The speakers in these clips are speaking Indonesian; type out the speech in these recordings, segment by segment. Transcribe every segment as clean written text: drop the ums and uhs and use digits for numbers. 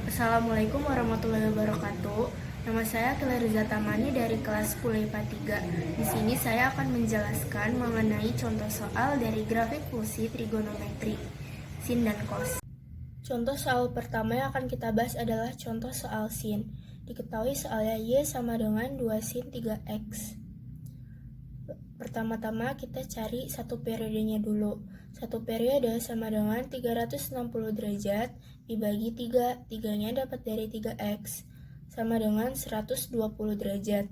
Assalamualaikum warahmatullahi wabarakatuh. Nama saya Keleriza Tamani dari kelas 10 IPA 3. Di sini saya akan menjelaskan mengenai contoh soal dari grafik fungsi trigonometri, sin dan cos. Contoh soal pertama yang akan kita bahas adalah contoh soal sin. Diketahui soalnya Y sama dengan 2 sin 3X. Pertama-tama kita cari satu periodenya dulu. Satu periode sama dengan 360 derajat dibagi 3. 3-nya dapat dari 3X sama dengan 120 derajat.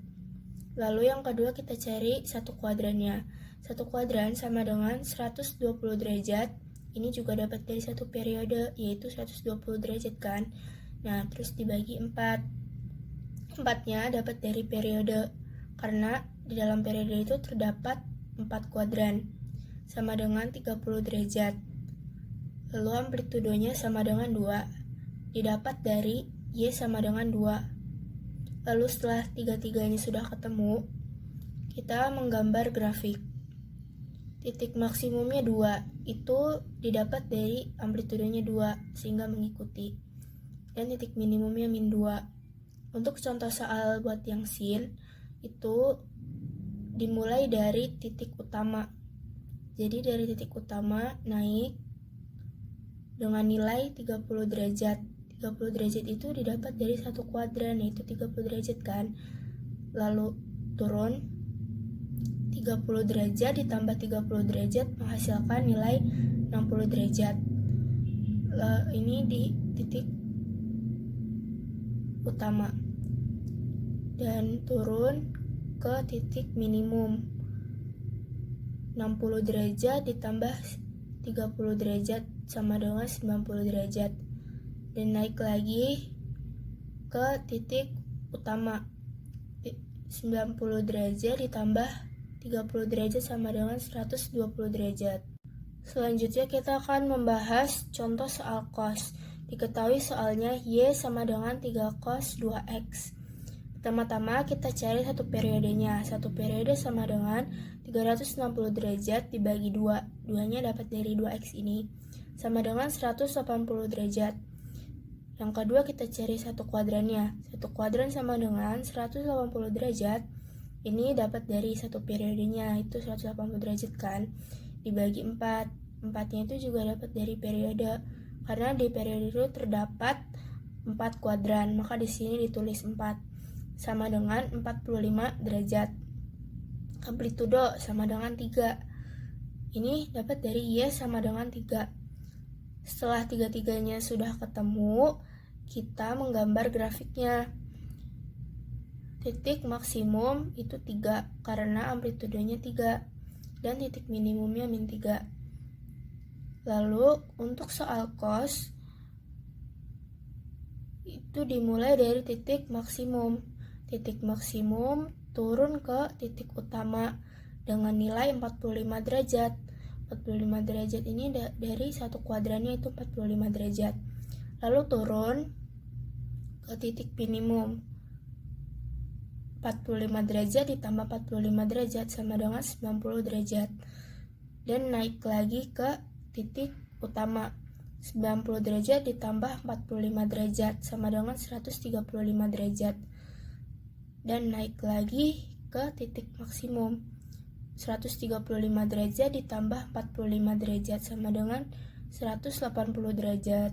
Lalu yang kedua kita cari satu kuadrannya. Satu kuadran sama dengan 120 derajat. Ini juga dapat dari satu periode, yaitu 120 derajat kan. Nah, terus dibagi 4. 4-nya dapat dari periode, karena di dalam periode itu terdapat 4 kuadran sama dengan 30 derajat. Lalu amplitudonya sama dengan 2, didapat dari Y sama dengan 2. Lalu setelah tiga-tiganya sudah ketemu, kita menggambar grafik. Titik maksimumnya 2, itu didapat dari amplitudonya 2, sehingga mengikuti. Dan titik minimumnya min 2. Untuk contoh soal buat yang sin, itu dimulai dari titik utama. Jadi dari titik utama naik dengan nilai 30 derajat. 30 derajat itu didapat dari satu kuadran, yaitu 30 derajat kan. Lalu turun 30 derajat ditambah 30 derajat menghasilkan nilai 60 derajat. Ini di titik utama. Dan turun ke titik minimum 60 derajat ditambah 30 derajat sama dengan 90 derajat, dan naik lagi ke titik utama 90 derajat ditambah 30 derajat sama dengan 120 derajat. Selanjutnya kita akan membahas contoh soal cos. Diketahui soalnya Y sama dengan 3 cos 2X. Pertama-tama kita cari satu periodenya. Satu periode sama dengan 360 derajat dibagi 2. 2-nya dapat dari 2X ini. Sama dengan 180 derajat. Yang kedua kita cari satu kuadrannya. Satu kuadran sama dengan 180 derajat. Ini dapat dari satu periodenya, itu 180 derajat kan. Dibagi 4. 4-nya itu juga dapat dari periode. Karena di periode itu terdapat 4 kuadran, maka di sini ditulis 4. Sama dengan 45 derajat. Amplitudo sama dengan 3. Ini dapat dari Y sama dengan 3. Setelah tiga-tiganya sudah ketemu, kita menggambar grafiknya. Titik maksimum itu 3 karena amplitudonya 3, dan titik minimumnya min 3. Lalu untuk soal cos itu dimulai dari titik maksimum. Titik maksimum turun ke titik utama dengan nilai 45 derajat. 45 derajat ini dari satu kuadrannya itu 45 derajat. Lalu turun ke titik minimum 45 derajat ditambah 45 derajat sama dengan 90 derajat. Dan naik lagi ke titik utama 90 derajat ditambah 45 derajat sama dengan 135 derajat. Dan naik lagi ke titik maksimum 135 derajat ditambah 45 derajat sama dengan 180 derajat.